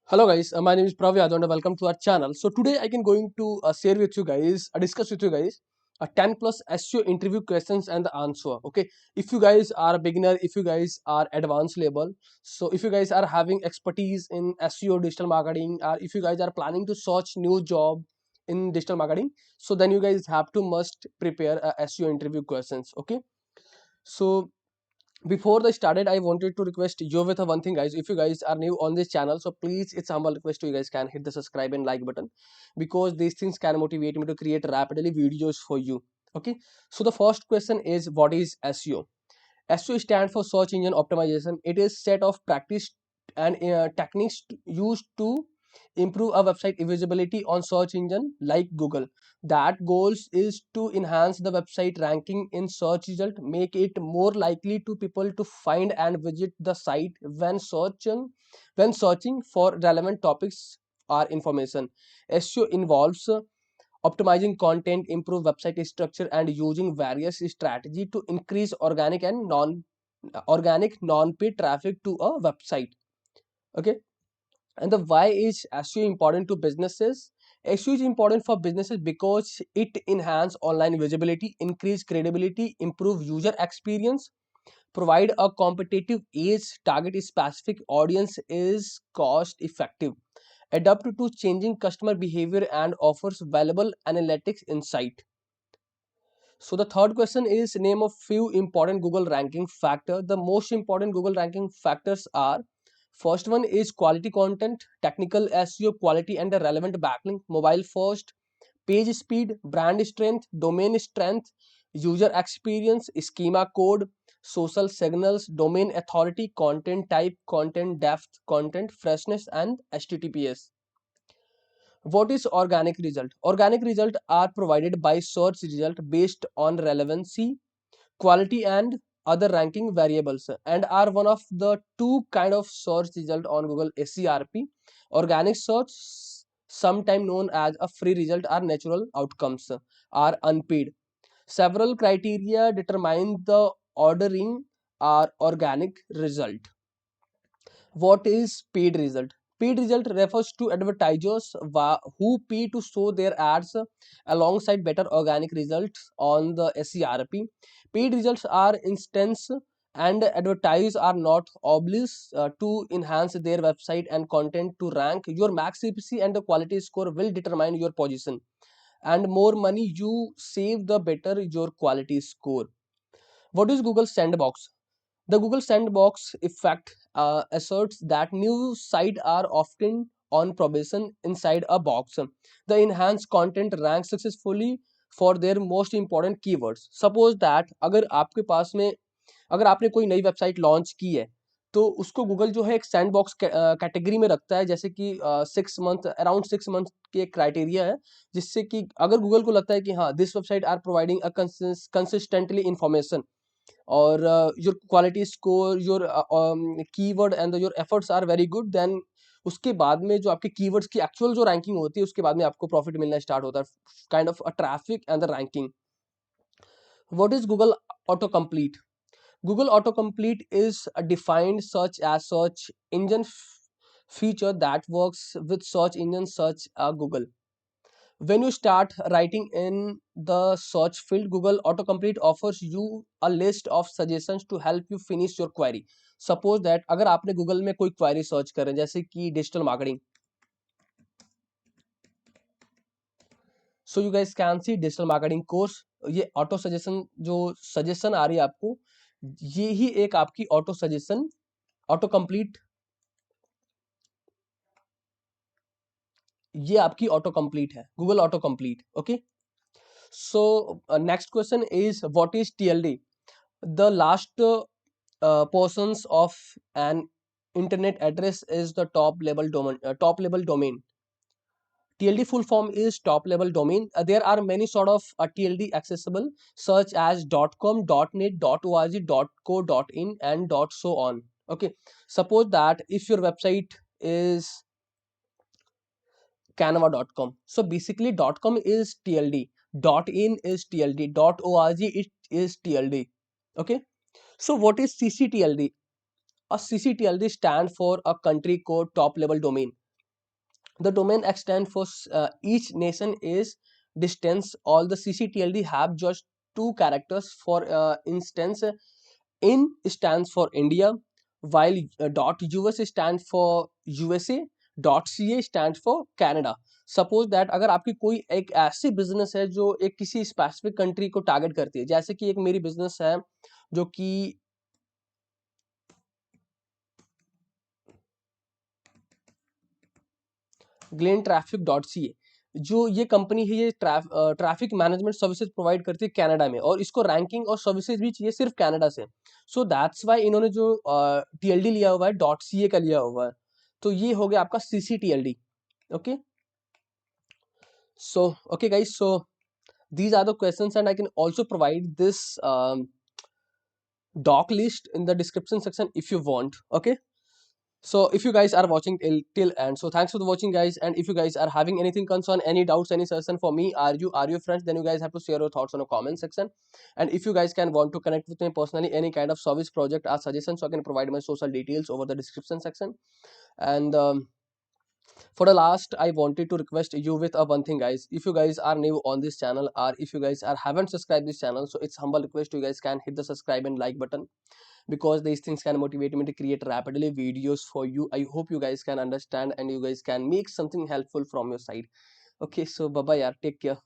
Hello guys, my name is Prav Yadav and welcome to our channel. So today I can going to share with you guys, discuss with you guys a 10 plus SEO interview questions and the answer. Okay, if you guys are a beginner, if you guys are advanced level, so if you guys are having expertise in SEO digital marketing, or if you guys are planning to search new job in digital marketing, so then you guys have to must prepare a SEO interview questions. Okay, so before they started, I wanted to request you with a one thing, guys. If you guys are new on this channel, so please, it's a humble request to you guys can hit the subscribe and like button, because these things can motivate me to create rapidly videos for you. Okay, so the first question is, what is SEO? SEO stands for search engine optimization. It is set of practice and techniques used to improve a website visibility on search engine like Google. That goals is to enhance the website ranking in search result, make it more likely to people to find and visit the site when searching for relevant topics or information. SEO involves optimizing content, improve website structure, and using various strategy to increase organic non-paid traffic to a website. Okay, and the why is SEO important to businesses? SEO is important for businesses because it enhance online visibility, increase credibility, improve user experience, provide a competitive edge, target a specific audience, is cost effective, adapt to changing customer behavior, and offers valuable analytics insight. So the third question is, name of few important Google ranking factor. The most important Google ranking factors are, first one is quality content, technical SEO, quality and a relevant backlink, mobile first, page speed, brand strength, domain strength, user experience, schema code, social signals, domain authority, content type, content depth, content freshness, and HTTPS. What is organic result? Organic result are provided by search result based on relevancy, quality, and other ranking variables, and are one of the two kind of search result on Google: SERP, organic search, sometime known as a free result, are natural outcomes, are unpaid. Several criteria determine the ordering are organic result. What is paid result? Paid result refers to advertisers who pay to show their ads alongside better organic results on the SERP. Paid results are instance and advertisers are not obliged to enhance their website and content to rank. Your max CPC and the quality score will determine your position. And more money you save, the better your quality score. What is Google Sandbox? The Google Sandbox effect asserts that new sites are often on probation inside a box. The enhanced content ranks successfully for their most important keywords. Suppose that अगर आपके पास में अगर आपने कोई नई website launch की है, तो उसको गूगल जो है एक सैंड बॉक्स कैटेगरी में रखता है, जैसे कि 6 मंथ, अराउंड 6 मंथ के एक क्राइटेरिया है, जिससे कि अगर गूगल को लगता है कि हाँ, this website R providing a consistently information, or your quality score, your keyword and your efforts are very good, then उसके बाद में जो आपके keywords की actual जो ranking होती है, उसके बाद में आपको profit मिलना start होता है, kind of a traffic and the ranking. What is Google autocomplete? Google autocomplete is a defined such as search engine feature that works with search engines such as Google. When you start writing in the search field, Google autocomplete offers you a list of suggestions to help you finish your query. Suppose that अगर आपने Google में कोई query search कर रहे हैं, जैसे कि digital marketing, so you guys can see digital marketing course. ये auto suggestion जो suggestion आ रही है आपको, ये ही एक आपकी auto suggestion auto complete, ये आपकी auto complete है, Google auto complete. Okay, so next question is, what is TLD? The last portions of an internet address is the top level domain. TLD full form is top level domain. There are many sort of TLD accessible, such as .com, .net, .org, .co, .in, and .so on. Okay, suppose that if your website is canva.com, so basically .com is TLD, .in is TLD, .org it is TLD. Okay, so what is CCTLD? A CCTLD stand for a country code top level domain. The domain extent for each nation is distance. All the ccTLD have just two characters. For instance, in stands for India, while .us stands for USA, .ca stands for Canada. Suppose that अगर आपकी कोई एक ऐसी business है जो एक किसी specific country को टारगेट करती है, जैसे कि एक मेरी बिजनेस है जो कि ग्लेन ट्रैफिक डॉट सी ए, जो ये कंपनी है ये ट्रैफिक मैनेजमेंट सर्विसेज प्रोवाइड करती है कनाडा में, और इसको रैंकिंग और सर्विसेज भी चाहिए सिर्फ कनाडा से. सो दैट्स वाई इन्होंने जो टीएलडी लिया हुआ है डॉट सी ए का लिया हुआ है. तो ये हो गया आपका CCTLD. Okay, so okay guys, so these are the questions and I can also provide this doc list in the description section if you want. Okay, so if you guys are watching till end, so thanks for the watching guys. And if you guys are having anything concern, any doubts, any suggestion for me, are you friends, then you guys have to share your thoughts on the comment section. And if you guys can want to connect with me personally, any kind of service project or suggestion, so I can provide my social details over the description section. And for the last, I wanted to request you with one thing guys. If you guys are new on this channel, or if you guys are haven't subscribed this channel, so it's humble request you guys can hit the subscribe and like button, because these things can motivate me to create rapidly videos for you. I hope you guys can understand and you guys can make something helpful from your side. Okay, so bye bye yaar, take care.